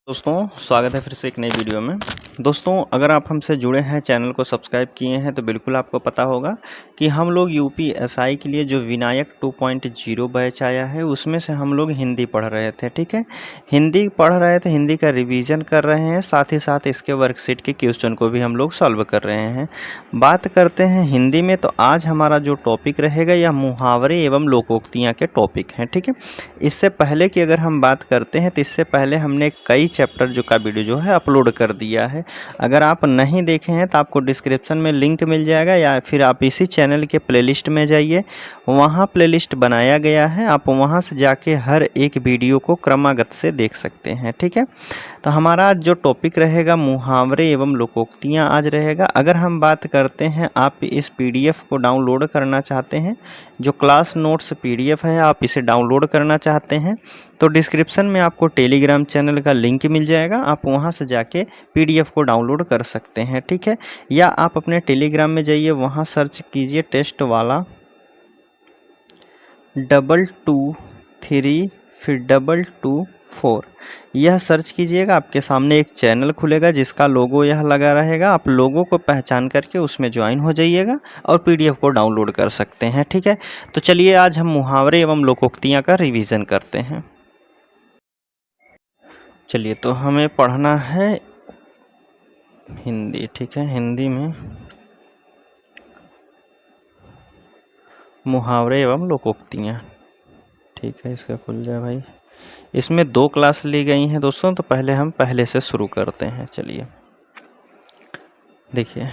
दोस्तों स्वागत है फिर से एक नई वीडियो में। दोस्तों अगर आप हमसे जुड़े हैं, चैनल को सब्सक्राइब किए हैं, तो बिल्कुल आपको पता होगा कि हम लोग यूपीएसआई के लिए जो विनायक 2.0 बैच आया है उसमें से हम लोग हिंदी पढ़ रहे थे। ठीक है, हिंदी पढ़ रहे थे, हिंदी का रिवीजन कर रहे हैं, साथ ही साथ इसके वर्कशीट के क्वेश्चन को भी हम लोग सॉल्व कर रहे हैं। बात करते हैं हिंदी में, तो आज हमारा जो टॉपिक रहेगा यह मुहावरे एवं लोकोक्तियाँ के टॉपिक हैं। ठीक है, इससे पहले की अगर हम बात करते हैं तो इससे पहले हमने कई चैप्टर का वीडियो जो है अपलोड कर दिया है। अगर आप नहीं देखे हैं तो आपको डिस्क्रिप्शन में लिंक मिल जाएगा, या फिर आप इसी चैनल के प्लेलिस्ट में जाइए, वहाँ प्लेलिस्ट बनाया गया है, आप वहाँ से जाके हर एक वीडियो को क्रमागत से देख सकते हैं। ठीक है, तो हमारा आज जो टॉपिक रहेगा मुहावरे एवं लोकोक्तियाँ आज रहेगा। अगर हम बात करते हैं, आप इस पीडीएफ को डाउनलोड करना चाहते हैं, जो क्लास नोट्स पीडीएफ है आप इसे डाउनलोड करना चाहते हैं तो डिस्क्रिप्शन में आपको टेलीग्राम चैनल का लिंक मिल जाएगा, आप वहां से जाके पीडीएफ को डाउनलोड कर सकते हैं। ठीक है, या आप अपने टेलीग्राम में जाइए, वहां सर्च कीजिए टेस्ट वाला 223 फिर 224, यह सर्च कीजिएगा, आपके सामने एक चैनल खुलेगा जिसका लोगो यह लगा रहेगा। आप लोगों को पहचान करके उसमें ज्वाइन हो जाइएगा और पीडीएफ को डाउनलोड कर सकते हैं। ठीक है, तो चलिए आज हम मुहावरे एवं लोकोक्तियाँ का रिवीजन करते हैं। चलिए, तो हमें पढ़ना है हिंदी। ठीक है, हिंदी में मुहावरे एवं लोकोक्तियाँ। ठीक है, इसका खुल जाए भाई। इसमें 2 क्लास ली गई हैं दोस्तों, तो पहले हम पहले से शुरू करते हैं। चलिए देखिए,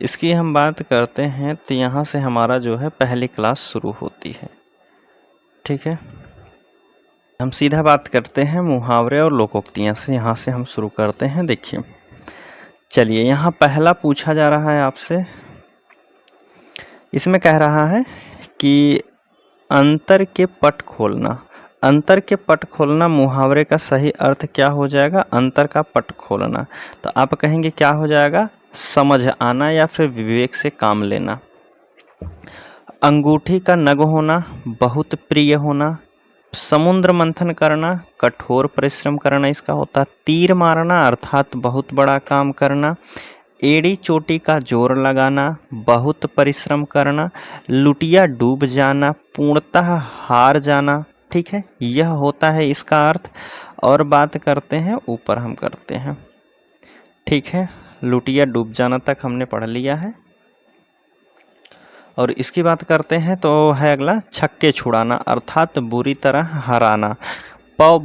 इसकी हम बात करते हैं तो यहाँ से हमारा जो है पहली क्लास शुरू होती है। ठीक है, हम सीधा बात करते हैं मुहावरे और लोकोक्तियाँ से, यहाँ से हम शुरू करते हैं। देखिए चलिए, यहाँ पहला पूछा जा रहा है आपसे, इसमें कह रहा है कि अंतर के पट खोलना। अंतर के पट खोलना मुहावरे का सही अर्थ क्या हो जाएगा? अंतर का पट खोलना। तो आप कहेंगे क्या हो जाएगा? समझ आना या फिर विवेक से काम लेना। अंगूठी का नग होना, बहुत प्रिय होना। समुद्र मंथन करना, कठोर परिश्रम करना इसका होता। तीर मारना अर्थात बहुत बड़ा काम करना। एड़ी चोटी का जोर लगाना, बहुत परिश्रम करना। लुटिया डूब जाना, पूर्णतः हार जाना। ठीक है, यह होता है इसका अर्थ। और बात करते हैं, ऊपर हम करते हैं। ठीक है, लुटिया डूब जाना तक हमने पढ़ लिया है। और इसकी बात करते हैं तो है अगला, छक्के छुड़ाना अर्थात बुरी तरह हराना। पौ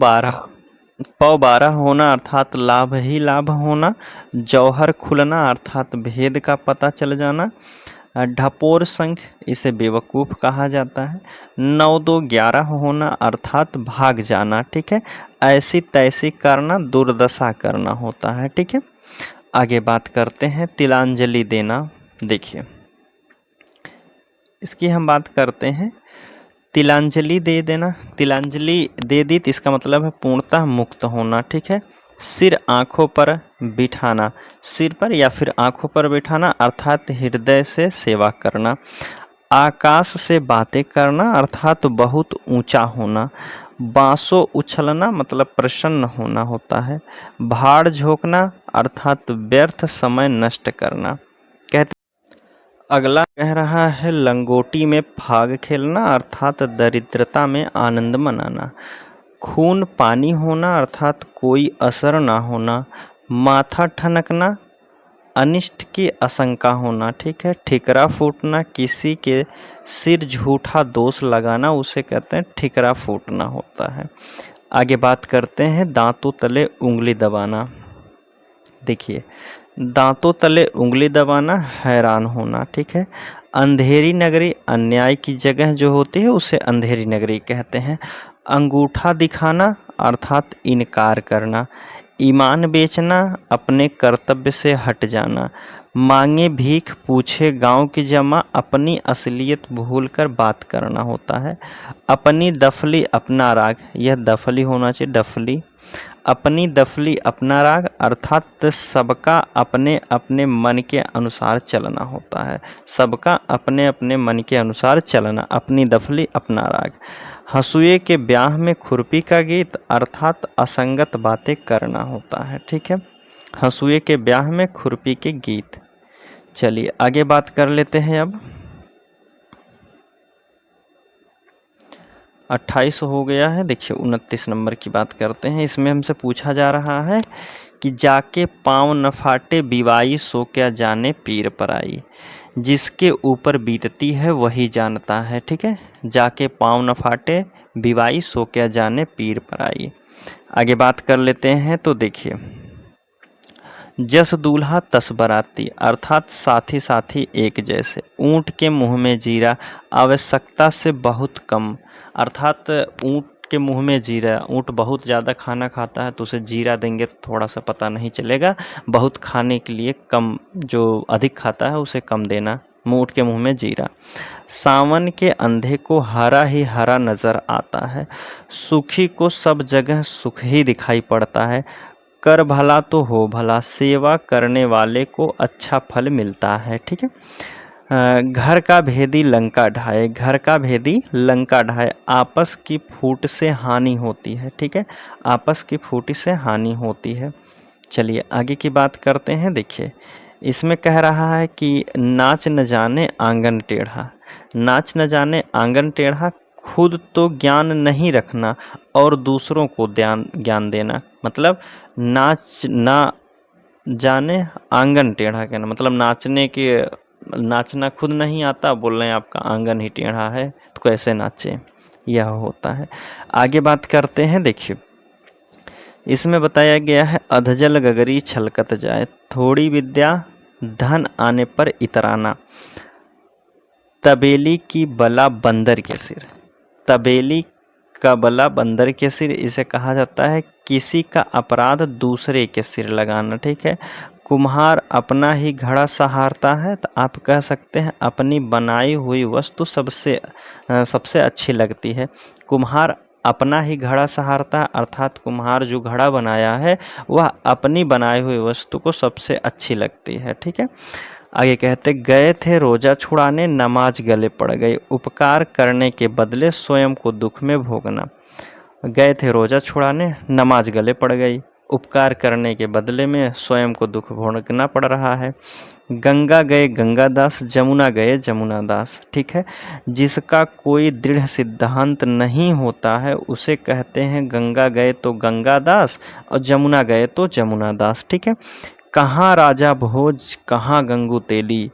12 होना अर्थात लाभ ही लाभ होना। जौहर खुलना अर्थात भेद का पता चल जाना। ढपोर संख, इसे बेवकूफ़ कहा जाता है। 9 2 11 होना अर्थात भाग जाना। ठीक है, ऐसी तैसी करना, दुर्दशा करना होता है। ठीक है, आगे बात करते हैं तिलांजलि देना। देखिए, इसकी हम बात करते हैं, तिलांजलि दे देना। तिलांजलि दे दी तो इसका मतलब है पूर्णतः मुक्त होना। ठीक है, सिर आँखों पर बिठाना, सिर पर या फिर आँखों पर बिठाना अर्थात हृदय से सेवा करना। आकाश से बातें करना अर्थात बहुत ऊंचा होना। बांसों उछलना मतलब प्रसन्न होना होता है। भाड़ झोंकना अर्थात व्यर्थ समय नष्ट करना। कहते अगला कह रहा है लंगोटी में फाग खेलना अर्थात दरिद्रता में आनंद मनाना। खून पानी होना अर्थात कोई असर ना होना। माथा ठनकना, अनिष्ट की आशंका होना। ठीक है, ठिकरा फूटना, किसी के सिर झूठा दोष लगाना, उसे कहते हैं ठिकरा फूटना होता है। आगे बात करते हैं दांतों तले उंगली दबाना। देखिए, दांतों तले उंगली दबाना हैरान होना। ठीक है, अंधेरी नगरी, अन्याय की जगह जो होती है उसे अंधेरी नगरी कहते हैं। अंगूठा दिखाना अर्थात इनकार करना। ईमान बेचना, अपने कर्तव्य से हट जाना। मांगे भीख, पूछे गांव की जमा, अपनी असलियत भूलकर बात करना होता है। अपनी दफली अपना राग, यह दफली होना चाहिए, डफली। अपनी दफली अपना राग, अर्थात सबका अपने अपने मन के अनुसार चलना होता है। सबका अपने अपने मन के अनुसार चलना, अपनी दफली अपना राग। हंसुए के ब्याह में खुरपी का गीत, अर्थात असंगत बातें करना होता है। ठीक है, हंसुए के ब्याह में खुरपी के गीत। चलिए आगे बात कर लेते हैं। अब 28 हो गया है। देखिए 29 नंबर की बात करते हैं। इसमें हमसे पूछा जा रहा है कि जाके पाँव न फाटे बिवाई सो क्या जाने पीर पराई। जिसके ऊपर बीतती है वही जानता है। ठीक है, जाके पाँव न फाटे बिवाई सो क्या जाने पीर पराई। आगे बात कर लेते हैं। तो देखिए, जस दूल्हा तस बराती, अर्थात साथी साथी एक जैसे। ऊँट के मुंह में जीरा, आवश्यकता से बहुत कम, अर्थात ऊँट के मुंह में जीरा, ऊँट बहुत ज़्यादा खाना खाता है तो उसे जीरा देंगे तो थोड़ा सा पता नहीं चलेगा। बहुत खाने के लिए कम, जो अधिक खाता है उसे कम देना। ऊँट के मुंह में जीरा। सावन के अंधे को हरा ही हरा नजर आता है। सुखी को सब जगह सुख ही दिखाई पड़ता है। कर भला तो हो भला, सेवा करने वाले को अच्छा फल मिलता है। ठीक है, घर का भेदी लंका ढाए, घर का भेदी लंका ढाए। आपस की फूट से हानि होती है। ठीक है, आपस की फूट से हानि होती है। चलिए आगे की बात करते हैं। देखिए, इसमें कह रहा है कि नाच न जाने आंगन टेढ़ा। नाच न जाने आंगन टेढ़ा, खुद तो ज्ञान नहीं रखना और दूसरों को ज्ञान देना। मतलब नाच ना जाने आंगन टेढ़ा कहना, मतलब नाचना खुद नहीं आता, बोल रहे हैं आपका आंगन ही टेढ़ा है तो कैसे नाचे, यह होता है। आगे बात करते हैं। देखिए, इसमें बताया गया है अधजल गगरी छलकत जाए, थोड़ी विद्या धन आने पर इतराना। तबेली की बला बंदर के सिर, तबेली का बला बंदर के सिर, इसे कहा जाता है किसी का अपराध दूसरे के सिर लगाना। ठीक है, कुम्हार अपना ही घड़ा सहारता है, तो आप कह सकते हैं अपनी बनाई हुई वस्तु सबसे अच्छी लगती है। कुम्हार अपना ही घड़ा सहारता है, अर्थात कुम्हार जो घड़ा बनाया है वह अपनी बनाई हुई वस्तु को सबसे अच्छी लगती है। ठीक है, आगे कहते, गए थे रोजा छुड़ाने नमाज गले पड़ गई, उपकार करने के बदले स्वयं को दुख में भोगना। गए थे रोजा छुड़ाने, नमाज गले पड़ गई, उपकार करने के बदले में स्वयं को दुख भोगना पड़ रहा है। गंगा गए गंगादास, जमुना गए जमुनादास। ठीक है, जिसका कोई दृढ़ सिद्धांत नहीं होता है उसे कहते हैं गंगा गए तो गंगादास और जमुना गए तो जमुनादास। ठीक है, कहाँ राजा भोज कहाँ गंगू तेली,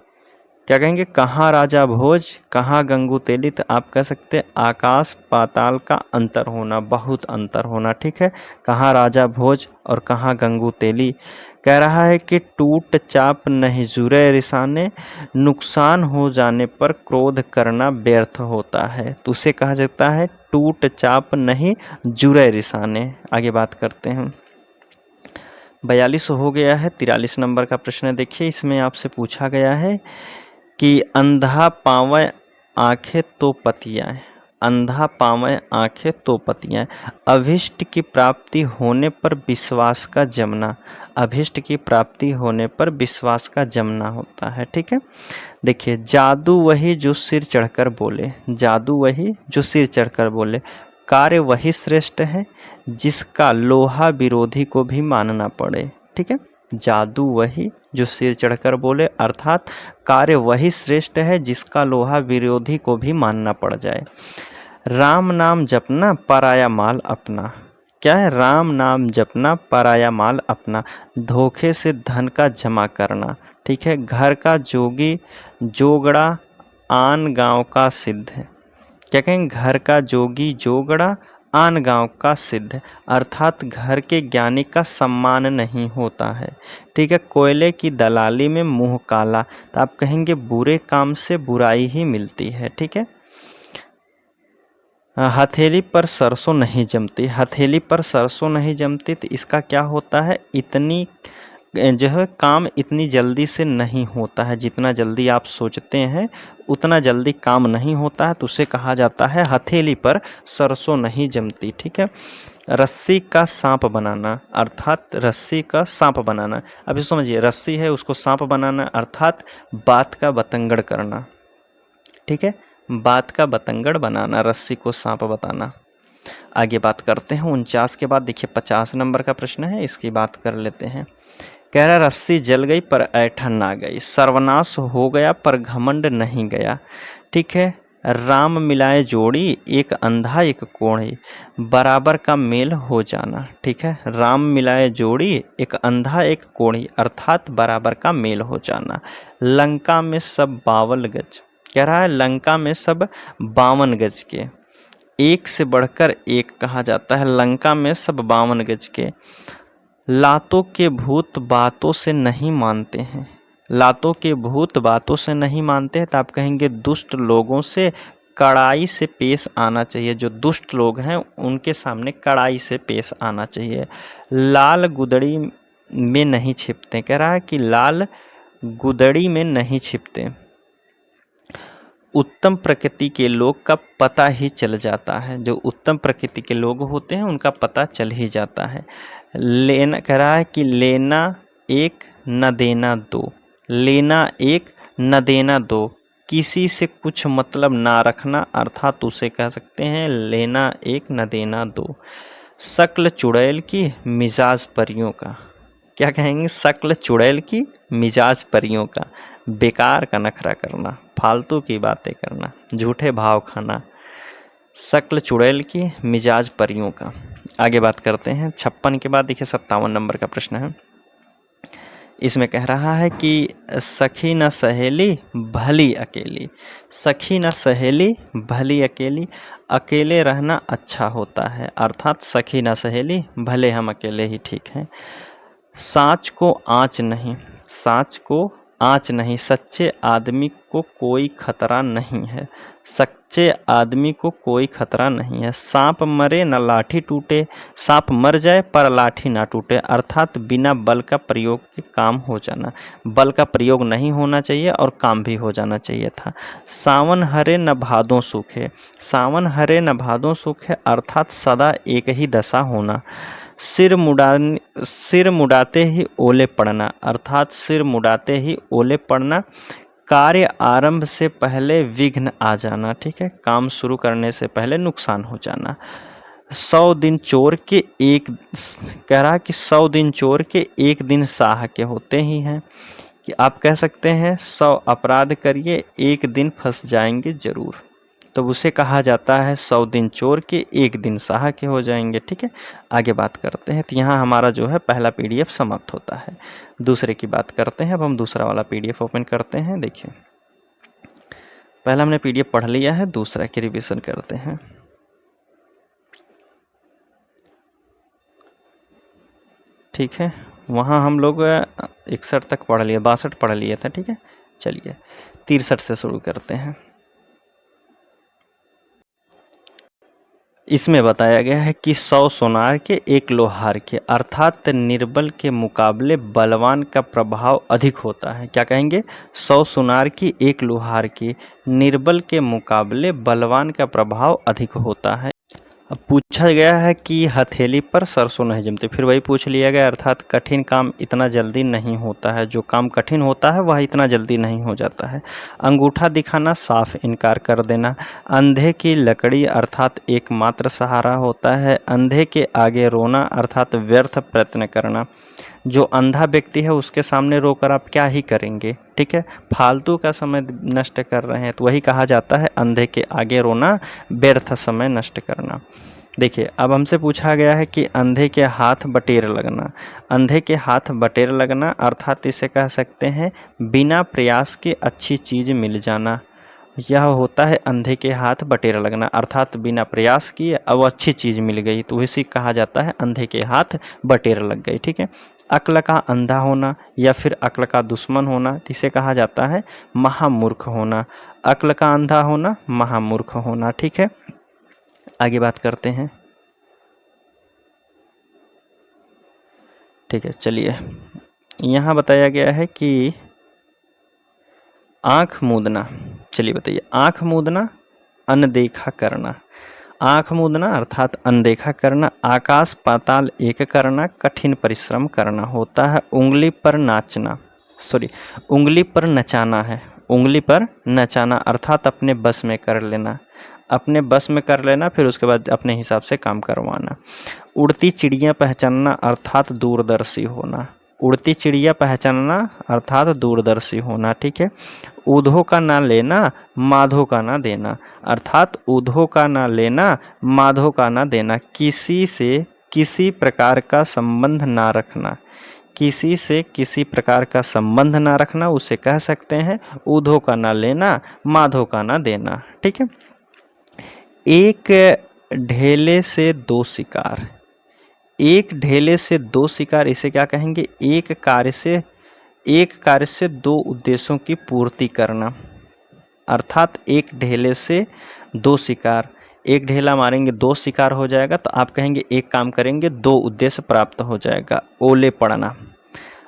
क्या कहेंगे, कहाँ राजा भोज कहाँ गंगू तेली, तो आप कह सकते हैं आकाश पाताल का अंतर होना, बहुत अंतर होना। ठीक है, कहाँ राजा भोज और कहाँ गंगू तेली। कह रहा है कि टूट चाप नहीं जुरे रिसाने, नुकसान हो जाने पर क्रोध करना व्यर्थ होता है, तो उसे कहा जाता है टूट चाप नहीं जुरे रिसाने। आगे बात करते हैं। 42 हो गया है। 43 नंबर का प्रश्न देखिए, इसमें आपसे पूछा गया है कि अंधा पावे आंखें तो पतियाँ, अंधा पावे आंखें तो पतियाँ, अभिष्ट की प्राप्ति होने पर विश्वास का जमना, अभिष्ट की प्राप्ति होने पर विश्वास का जमना होता है। ठीक है, देखिए, जादू वही जो सिर चढ़कर बोले, जादू वही जो सिर चढ़कर बोले, कार्य वही श्रेष्ठ है जिसका लोहा विरोधी को भी मानना पड़े। ठीक है, जादू वही जो सिर चढ़कर बोले, अर्थात कार्य वही श्रेष्ठ है जिसका लोहा विरोधी को भी मानना पड़ जाए। राम नाम जपना पराया माल अपना, क्या है, राम नाम जपना पराया माल अपना, धोखे से धन का जमा करना। ठीक है, घर का जोगी जोगड़ा आन गांव का सिद्ध है, क्या कहेंगे, घर का जोगी जोगड़ा आन गांव का सिद्ध, अर्थात घर के ज्ञानी का सम्मान नहीं होता है। ठीक है, कोयले की दलाली में मुंह काला, तो आप कहेंगे बुरे काम से बुराई ही मिलती है। ठीक है, हथेली पर सरसों नहीं जमती, हथेली पर सरसों नहीं जमती, तो इसका क्या होता है, इतनी जो है काम इतनी जल्दी से नहीं होता है, जितना जल्दी आप सोचते हैं उतना जल्दी काम नहीं होता है तो उसे कहा जाता है हथेली पर सरसों नहीं जमती। ठीक है, रस्सी का सांप बनाना अर्थात रस्सी का सांप बनाना। अभी समझिए, रस्सी है उसको सांप बनाना अर्थात बात का बतंगड़ करना। ठीक है, बात का बतंगड़ बनाना, रस्सी को सांप बताना। आगे बात करते हैं 49 के बाद। देखिए 50 नंबर का प्रश्न है, इसकी बात कर लेते हैं। कह रहा रस्सी जल गई पर ऐठन ना गई, सर्वनाश हो गया पर घमंड नहीं गया। ठीक है, राम मिलाए जोड़ी एक अंधा एक कोढ़ी, बराबर का मेल हो जाना। ठीक है, राम मिलाए जोड़ी एक अंधा एक कोढ़ी अर्थात बराबर का मेल हो जाना। लंका में सब 52 गज, कह रहा है लंका में सब 52 गज के, एक से बढ़कर एक कहा जाता है। लंका में सब 52 गज के। लातों के भूत बातों से नहीं मानते हैं, लातों के भूत बातों से नहीं मानते हैं तो आप कहेंगे दुष्ट लोगों से कड़ाई से पेश आना चाहिए। जो दुष्ट लोग हैं उनके सामने कड़ाई से पेश आना चाहिए। लाल गुदड़ी में नहीं छिपते, कह रहा है कि लाल गुदड़ी में नहीं छिपते। उत्तम प्रकृति के लोग का पता ही चल जाता है, जो उत्तम प्रकृति के लोग होते हैं उनका पता चल ही जाता है। लेना, कह रहा है कि लेना एक न देना दो, लेना एक न देना दो, किसी से कुछ मतलब ना रखना अर्थात उसे कह सकते हैं लेना एक न देना दो। शक्ल चुड़ैल की मिजाज परियों का, क्या कहेंगे, शक्ल चुड़ैल की मिजाज परियों का, बेकार का नखरा करना, फालतू की बातें करना, झूठे भाव खाना। शक्ल चुड़ैल की मिजाज परियों का। आगे बात करते हैं 56 के बाद। देखिए 57 नंबर का प्रश्न है, इसमें कह रहा है कि सखी न सहेली भली अकेली, सखी न सहेली भली अकेली, अकेले रहना अच्छा होता है अर्थात सखी न सहेली भले हम अकेले ही ठीक हैं। साँच को आँच नहीं, साँच को आँच नहीं, सच्चे आदमी को कोई खतरा नहीं है, सच्चे आदमी को कोई खतरा नहीं है। सांप मरे न लाठी टूटे, सांप मर जाए पर लाठी ना टूटे अर्थात बिना बल का प्रयोग के काम हो जाना, बल का प्रयोग नहीं होना चाहिए और काम भी हो जाना चाहिए था। सावन हरे न भादों सूखे, सावन हरे न भादों सूखे अर्थात सदा एक ही दशा होना। सिर मुड़ाते ही ओले पड़ना अर्थात सिर मुड़ाते ही ओले पड़ना। कार्य आरंभ से पहले विघ्न आ जाना, ठीक है, काम शुरू करने से पहले नुकसान हो जाना। 100 दिन चोर के एक, कह रहा कि 100 दिन चोर के एक दिन साह के होते ही हैं, कि आप कह सकते हैं 100 अपराध करिए एक दिन फंस जाएंगे जरूर, तो उसे कहा जाता है 100 दिन चोर के एक दिन साह के हो जाएंगे। ठीक है, आगे बात करते हैं। तो यहाँ हमारा जो है पहला पीडीएफ समाप्त होता है। दूसरे की बात करते हैं। अब हम दूसरा वाला पीडीएफ ओपन करते हैं। देखिए पहला हमने पीडीएफ पढ़ लिया है, दूसरा की रिवीजन करते हैं। ठीक है, वहाँ हम लोग 61 तक पढ़ लिए, 62 पढ़ लिए था। ठीक है, चलिए 63 से शुरू करते हैं। इसमें बताया गया है कि 100 सोनार के एक लोहार के अर्थात निर्बल के मुकाबले बलवान का प्रभाव अधिक होता है। क्या कहेंगे, 100 सोनार की एक लोहार की, निर्बल के मुकाबले बलवान का प्रभाव अधिक होता है। अब पूछा गया है कि हथेली पर सरसों नहीं जमती, फिर वही पूछ लिया गया अर्थात कठिन काम इतना जल्दी नहीं होता है, जो काम कठिन होता है वह इतना जल्दी नहीं हो जाता है। अंगूठा दिखाना साफ इनकार कर देना। अंधे की लकड़ी अर्थात एकमात्र सहारा होता है। अंधे के आगे रोना अर्थात व्यर्थ प्रयत्न करना। जो अंधा व्यक्ति है उसके सामने रोकर आप क्या ही करेंगे, ठीक है, फालतू का समय नष्ट कर रहे हैं, तो वही कहा जाता है अंधे के आगे रोना, व्यर्थ समय नष्ट करना। देखिए अब हमसे पूछा गया है कि अंधे के हाथ बटेर लगना। अंधे के हाथ बटेर लगना अर्थात इसे कह सकते हैं बिना प्रयास के अच्छी चीज़ मिल जाना। यह होता है अंधे के हाथ बटेर लगना अर्थात बिना प्रयास किए अब अच्छी चीज़ मिल गई, तो इसी कहा जाता है अंधे के हाथ बटेर लग गई। ठीक है, अक्ल का अंधा होना या फिर अक्ल का दुश्मन होना, इसे कहा जाता है महामूर्ख होना। अक्ल का अंधा होना, महामूर्ख होना। ठीक है, आगे बात करते हैं। ठीक है, चलिए यहाँ बताया गया है कि आँख मूंदना, चलिए बताइए, आँख मूंदना, अनदेखा करना। आँख मूंदना अर्थात अनदेखा करना, आकाश पाताल एक करना, कठिन परिश्रम करना होता है। उंगली पर नाचना, सॉरी उंगली पर नचाना है। उंगली पर नचाना अर्थात अपने बस में कर लेना, अपने बस में कर लेना, फिर उसके बाद अपने हिसाब से काम करवाना। उड़ती चिड़िया पहचानना अर्थात दूरदर्शी होना। उड़ती चिड़िया पहचानना अर्थात दूरदर्शी होना, ठीक है। ऊधो का ना लेना, माधो का ना देना, अर्थात ऊधो का ना लेना, माधो का ना देना। किसी से किसी प्रकार का संबंध ना रखना, किसी से किसी प्रकार का संबंध ना रखना, उसे कह सकते हैं ऊधो का ना लेना, माधो का ना देना, ठीक है। एक ढेले से दो शिकार, एक ढेले से दो शिकार, इसे क्या कहेंगे, एक कार्य से दो उद्देश्यों की पूर्ति करना, अर्थात एक ढेले से दो शिकार, एक ढेला मारेंगे दो शिकार हो जाएगा, तो आप कहेंगे एक काम करेंगे दो उद्देश्य प्राप्त हो जाएगा। ओले पड़ना,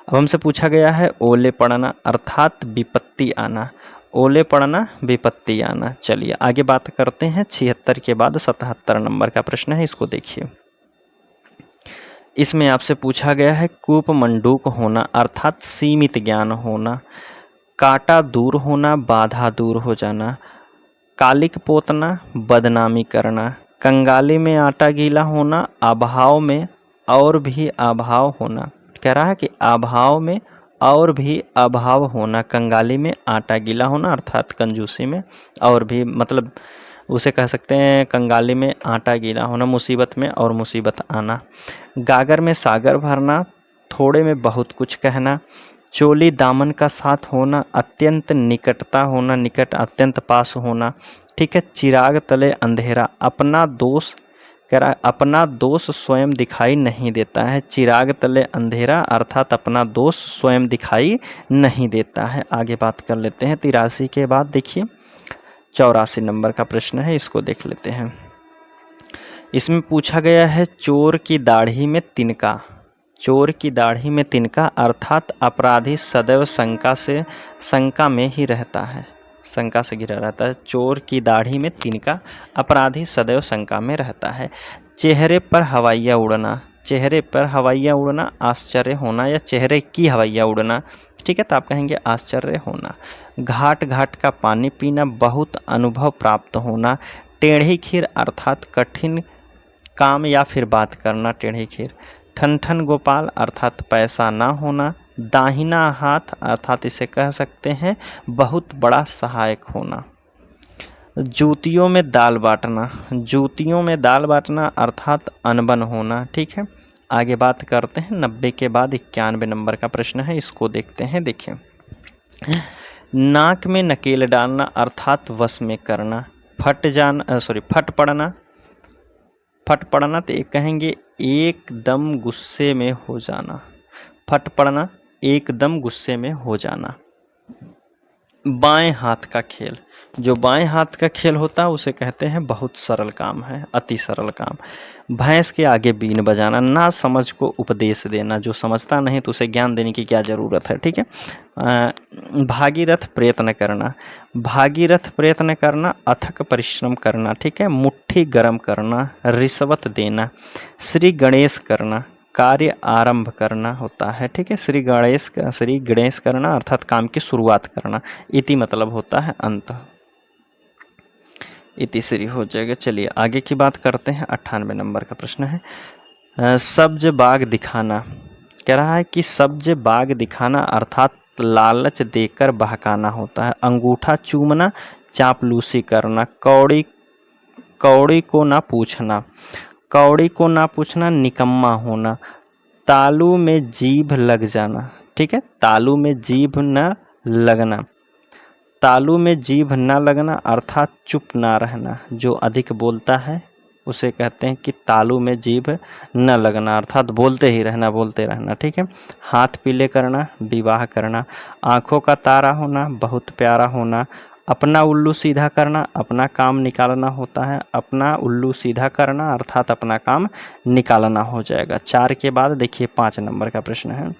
अब हमसे पूछा गया है ओले पड़ना अर्थात विपत्ति आना, ओले पड़ना विपत्ति आना। चलिए आगे बात करते हैं 76 के बाद 77 नंबर का प्रश्न है, इसको देखिए। इसमें आपसे पूछा गया है कूप मंडूक होना अर्थात सीमित ज्ञान होना, कांटा दूर होना, बाधा दूर हो जाना, कालिक पोतना, बदनामी करना, कंगाली में आटा गीला होना, अभाव में और भी अभाव होना। कह रहा है कि अभाव में और भी अभाव होना, कंगाली में आटा गीला होना अर्थात कंजूसी में, और भी मतलब उसे कह सकते हैं कंगाली में आटा गीला होना, मुसीबत में और मुसीबत आना। गागर में सागर भरना, थोड़े में बहुत कुछ कहना, चोली दामन का साथ होना, अत्यंत निकटता होना, निकट अत्यंत पास होना, ठीक है। चिराग तले अंधेरा, अपना दोष कह रहा है अपना दोष स्वयं दिखाई नहीं देता है, चिराग तले अंधेरा अर्थात अपना दोष स्वयं दिखाई नहीं देता है। आगे बात कर लेते हैं 83 के बाद, देखिए 84 नंबर का प्रश्न है, इसको देख लेते हैं। इसमें पूछा गया है चोर की दाढ़ी में तिनका, चोर की दाढ़ी में तिनका अर्थात अपराधी सदैव शंका में ही रहता है, शंका से घिरा रहता है। चोर की दाढ़ी में तिनका, अपराधी सदैव शंका में रहता है। चेहरे पर हवाइयाँ उड़ना, चेहरे पर हवाइयाँ उड़ना आश्चर्य होना या चेहरे की हवाइयाँ उड़ना, ठीक है, तो आप कहेंगे आश्चर्य होना। घाट घाट का पानी पीना, बहुत अनुभव प्राप्त होना। टेढ़ी खीर अर्थात कठिन काम या फिर बात करना, टेढ़ी खीर। ठन ठन गोपाल अर्थात पैसा ना होना। दाहिना हाथ अर्थात इसे कह सकते हैं बहुत बड़ा सहायक होना। जूतियों में दाल बांटना, जूतियों में दाल बांटना अर्थात अनबन होना, ठीक है। आगे बात करते हैं 90 के बाद 91 नंबर का प्रश्न है, इसको देखते हैं। देखिए, नाक में नकेल डालना अर्थात वश में करना। फट पड़ना तो एक कहेंगे एकदम गुस्से में हो जाना, फट पड़ना एकदम गुस्से में हो जाना। बाएं हाथ का खेल, जो बाएं हाथ का खेल होता है उसे कहते हैं बहुत सरल काम है, अति सरल काम। भैंस के आगे बीन बजाना, ना समझ को उपदेश देना, जो समझता नहीं तो उसे ज्ञान देने की क्या ज़रूरत है, ठीक है। भागीरथ प्रयत्न करना, भागीरथ प्रयत्न करना अथक परिश्रम करना, ठीक है। मुट्ठी गर्म करना, रिश्वत देना। श्री गणेश करना, कार्य आरंभ करना होता है, ठीक है। श्री गणेश करना अर्थात काम की शुरुआत करना। इति मतलब होता है अंत, इति श्री हो जाएगा। चलिए आगे की बात करते हैं 98 नंबर का प्रश्न है सब्ज बाग दिखाना। कह रहा है कि सब्ज बाग दिखाना अर्थात लालच देकर बहकाना होता है। अंगूठा चूमना, चापलूसी करना। कौड़ी को ना पूछना, कौड़ी को ना पूछना निकम्मा होना। तालू में जीभ लग जाना, ठीक है, तालू में जीभ न लगना। तालू में जीभ न लगना अर्थात चुप ना रहना, जो अधिक बोलता है उसे कहते हैं कि तालू में जीभ न लगना अर्थात बोलते ही रहना, बोलते रहना, ठीक है। हाथ पीले करना, विवाह करना। आँखों का तारा होना, बहुत प्यारा होना। अपना उल्लू सीधा करना, अपना काम निकालना होता है। अपना उल्लू सीधा करना अर्थात अपना काम निकालना हो जाएगा। 4 के बाद देखिए 5 नंबर का प्रश्न है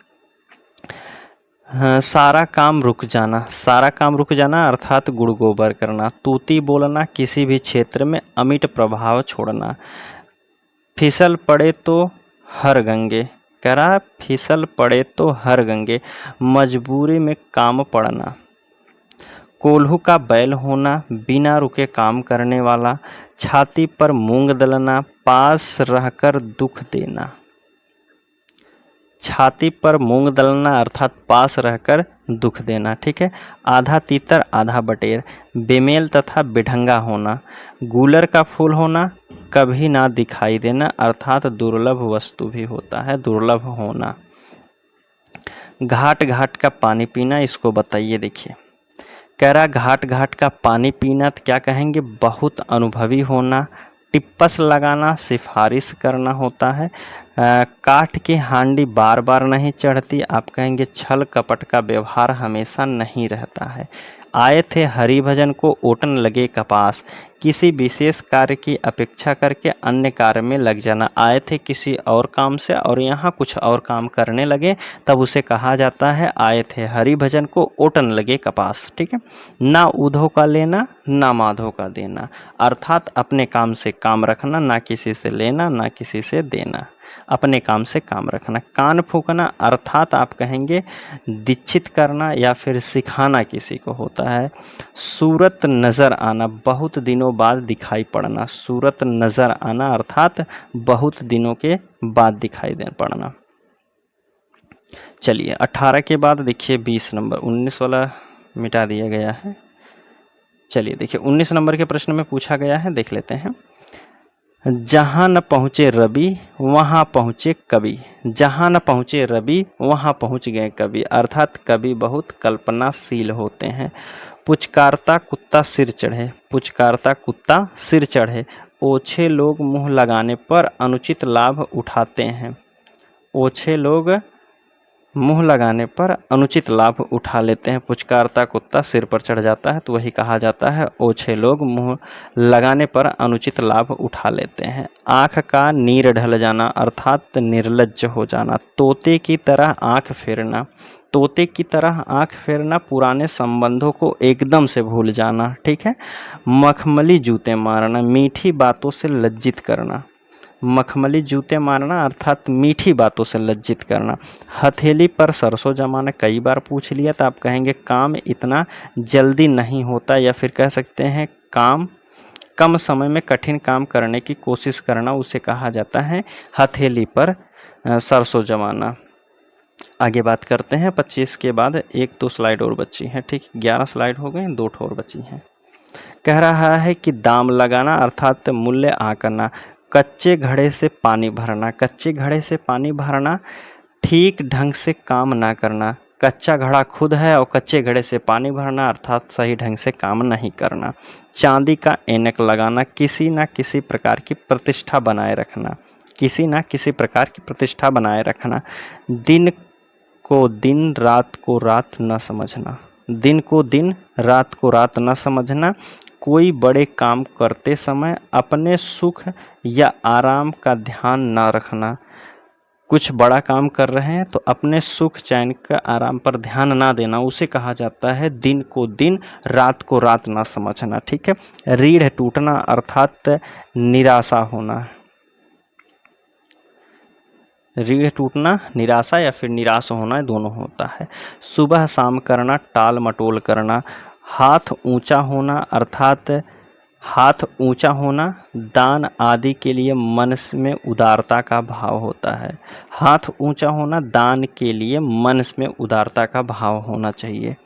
हाँ, सारा काम रुक जाना, सारा काम रुक जाना अर्थात गुड़ गोबर करना। तूती बोलना, किसी भी क्षेत्र में अमिट प्रभाव छोड़ना। फिसल पड़े तो हर गंगे, कह रहा फिसल पड़े तो हर गंगे, मजबूरी में काम पड़ना। कोल्हू का बैल होना, बिना रुके काम करने वाला। छाती पर मूंग दलना, पास रहकर दुख देना। छाती पर मूंग दलना अर्थात पास रहकर दुख देना, ठीक है। आधा तीतर आधा बटेर, बेमेल तथा बेढंगा होना। गूलर का फूल होना, कभी ना दिखाई देना अर्थात दुर्लभ वस्तु भी होता है, दुर्लभ होना। घाट घाट का पानी पीना, इसको बताइए। देखिए कह रहा घाट घाट का पानी पीना, तो क्या कहेंगे, बहुत अनुभवी होना। टिप्पस लगाना, सिफारिश करना होता है। काठ की हांडी बार बार नहीं चढ़ती, आप कहेंगे छल कपट का व्यवहार हमेशा नहीं रहता है। आए थे हरि भजन को ओटन लगे कपास, किसी विशेष कार्य की अपेक्षा करके अन्य कार्य में लग जाना। आए थे किसी और काम से और यहाँ कुछ और काम करने लगे, तब उसे कहा जाता है आए थे हरि भजन को ओटन लगे कपास, ठीक है। ना ऊधो का लेना ना माधो का देना, अर्थात अपने काम से काम रखना, ना किसी से लेना ना किसी से देना, अपने काम से काम रखना। कान फूंकना अर्थात आप कहेंगे दीक्षित करना या फिर सिखाना किसी को होता है। सूरत नज़र आना, बहुत दिनों बाद दिखाई पड़ना। सूरत नज़र आना अर्थात बहुत दिनों के बाद दिखाई दे पड़ना। चलिए 18 के बाद देखिए 20 नंबर, 19 वाला मिटा दिया गया है। चलिए देखिए 19 नंबर के प्रश्न में पूछा गया है, देख लेते हैं। जहाँ न पहुँचे रवि वहाँ पहुँचे कवि, जहाँ न पहुँचे रवि वहाँ पहुँच गए कवि, अर्थात कवि बहुत कल्पनाशील होते हैं। पुचकारता कुत्ता सिर चढ़े, पुचकारता कुत्ता सिर चढ़े, ओछे लोग मुँह लगाने पर अनुचित लाभ उठाते हैं। ओछे लोग मुंह लगाने पर अनुचित लाभ उठा लेते हैं। पुचकारता कुत्ता सिर पर चढ़ जाता है तो वही कहा जाता है ओछे लोग मुंह लगाने पर अनुचित लाभ उठा लेते हैं। आँख का नीर ढल जाना अर्थात निर्लज्ज हो जाना। तोते की तरह आँख फेरना, तोते की तरह आँख फेरना, पुराने संबंधों को एकदम से भूल जाना, ठीक है। मखमली जूते मारना, मीठी बातों से लज्जित करना। मखमली जूते मारना अर्थात मीठी बातों से लज्जित करना। हथेली पर सरसों जमाना, कई बार पूछ लिया तो आप कहेंगे काम इतना जल्दी नहीं होता, या फिर कह सकते हैं काम कम समय में कठिन काम करने की कोशिश करना, उसे कहा जाता है हथेली पर सरसों जमाना। आगे बात करते हैं 25 के बाद, 1-2 स्लाइड और बची हैं, ठीक। 11 स्लाइड हो गए, 2 और बची हैं। कह रहा है कि दाम लगाना अर्थात मूल्य आंकना। कच्चे घड़े से पानी भरना, कच्चे घड़े से पानी भरना, ठीक ढंग से काम ना करना। कच्चा घड़ा खुद है और कच्चे घड़े से पानी भरना अर्थात सही ढंग से काम नहीं करना। चांदी का ऐनक लगाना, किसी ना किसी प्रकार की प्रतिष्ठा बनाए रखना, किसी ना किसी प्रकार की प्रतिष्ठा बनाए रखना। दिन को दिन रात को रात न समझना, दिन को दिन रात को रात न समझना। कोई बड़े काम करते समय अपने सुख या आराम का ध्यान न रखना। कुछ बड़ा काम कर रहे हैं तो अपने सुख चैन का आराम पर ध्यान ना देना, उसे कहा जाता है दिन को दिन रात को रात ना समझना, ठीक है। रीढ़ टूटना अर्थात निराशा होना। रीढ़ टूटना निराशा या फिर निराश होना दोनों होता है। सुबह शाम करना, टाल मटोल करना। हाथ ऊंचा होना अर्थात हाथ ऊंचा होना, दान आदि के लिए मन में उदारता का भाव होता है। हाथ ऊंचा होना, दान के लिए मन में उदारता का भाव होना चाहिए।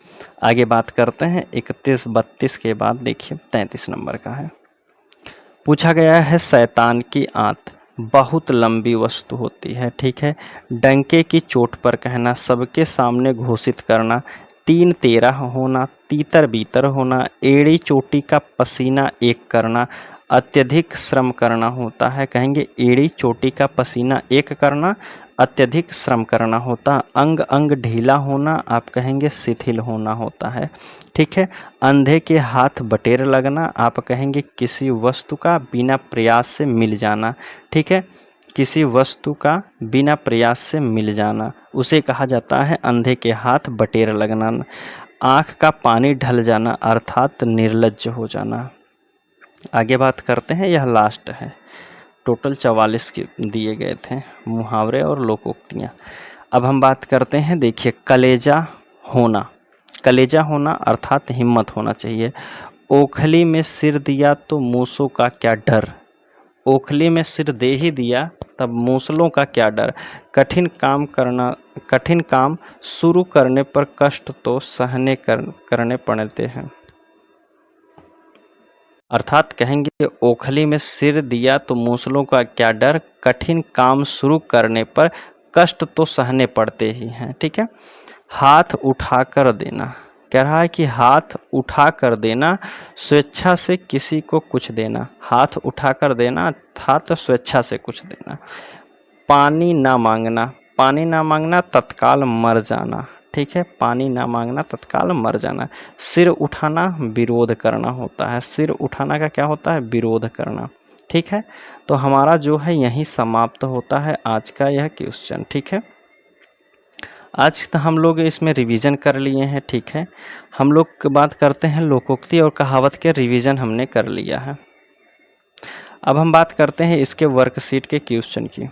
आगे बात करते हैं 31-32 के बाद, देखिए 33 नंबर का है। पूछा गया है शैतान की आंत बहुत लंबी वस्तु होती है, ठीक है। डंके की चोट पर कहना, सबके सामने घोषित करना। 3-13 होना, तीतर बीतर होना। एड़ी चोटी का पसीना एक करना, अत्यधिक श्रम करना होता है। कहेंगे एड़ी चोटी का पसीना एक करना, अत्यधिक श्रम करना होता। अंग अंग ढीला होना, आप कहेंगे शिथिल होना होता है, ठीक है। अंधे के हाथ बटेर लगना, आप कहेंगे किसी वस्तु का बिना प्रयास से मिल जाना, ठीक है। किसी वस्तु का बिना प्रयास से मिल जाना। उसे कहा जाता है अंधे के हाथ बटेर लगना। आँख का पानी ढल जाना अर्थात निर्लज्ज हो जाना। आगे बात करते हैं, यह लास्ट है। टोटल 44 के दिए गए थे मुहावरे और लोकोक्तियाँ। अब हम बात करते हैं, देखिए, कलेजा होना। कलेजा होना अर्थात हिम्मत होना चाहिए। ओखली में सिर दिया तो मूसों का क्या डर। ओखली में सिर दे ही दिया तब मूसलों का क्या डर। कठिन काम शुरू करने पर कष्ट तो सहने करने पड़ते हैं। अर्थात कहेंगे, ओखली में सिर दिया तो मूसलों का क्या डर, कठिन काम शुरू करने पर कष्ट तो सहने पड़ते ही हैं। ठीक है। हाथ उठाकर देना, कह रहा है कि हाथ उठा कर देना, स्वेच्छा से किसी को कुछ देना। हाथ उठाकर देना अर्थात स्वेच्छा से कुछ देना। पानी ना मांगना, पानी ना मांगना तत्काल मर जाना। ठीक है, पानी ना मांगना तत्काल मर जाना। सिर उठाना विरोध करना होता है। सिर उठाना का क्या होता है, विरोध करना। ठीक है, तो हमारा जो है यहीं समाप्त होता है आज का यह क्वेश्चन। ठीक है, आज तो हम लोग इसमें रिवीजन कर लिए हैं। ठीक है, हम लोग बात करते हैं लोकोक्ति और कहावत के रिवीजन हमने कर लिया है। अब हम बात करते हैं इसके वर्कशीट के क्वेश्चन की।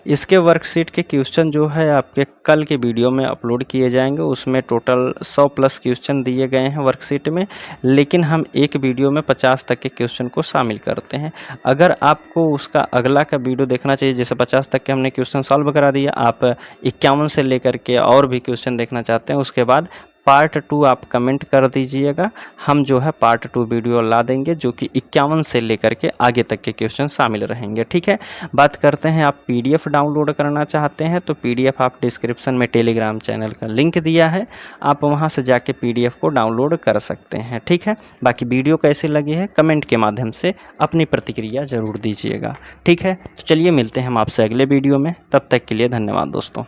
इसके वर्कशीट के क्वेश्चन जो है आपके कल के वीडियो में अपलोड किए जाएंगे। उसमें टोटल 100 प्लस क्वेश्चन दिए गए हैं वर्कशीट में, लेकिन हम एक वीडियो में 50 तक के क्वेश्चन को शामिल करते हैं। अगर आपको उसका अगला का वीडियो देखना चाहिए, जैसे 50 तक के हमने क्वेश्चन सॉल्व करा दिया, आप 51 से लेकर के और भी क्वेश्चन देखना चाहते हैं, उसके बाद पार्ट 2 आप कमेंट कर दीजिएगा। हम जो है पार्ट 2 वीडियो ला देंगे जो कि 51 से लेकर के आगे तक के क्वेश्चन शामिल रहेंगे। ठीक है, बात करते हैं, आप पीडीएफ डाउनलोड करना चाहते हैं तो पीडीएफ आप डिस्क्रिप्शन में टेलीग्राम चैनल का लिंक दिया है, आप वहां से जाके पीडीएफ को डाउनलोड कर सकते हैं। ठीक है, बाकी वीडियो कैसी लगी है कमेंट के माध्यम से अपनी प्रतिक्रिया ज़रूर दीजिएगा। ठीक है, तो चलिए मिलते हैं हम आपसे अगले वीडियो में, तब तक के लिए धन्यवाद दोस्तों।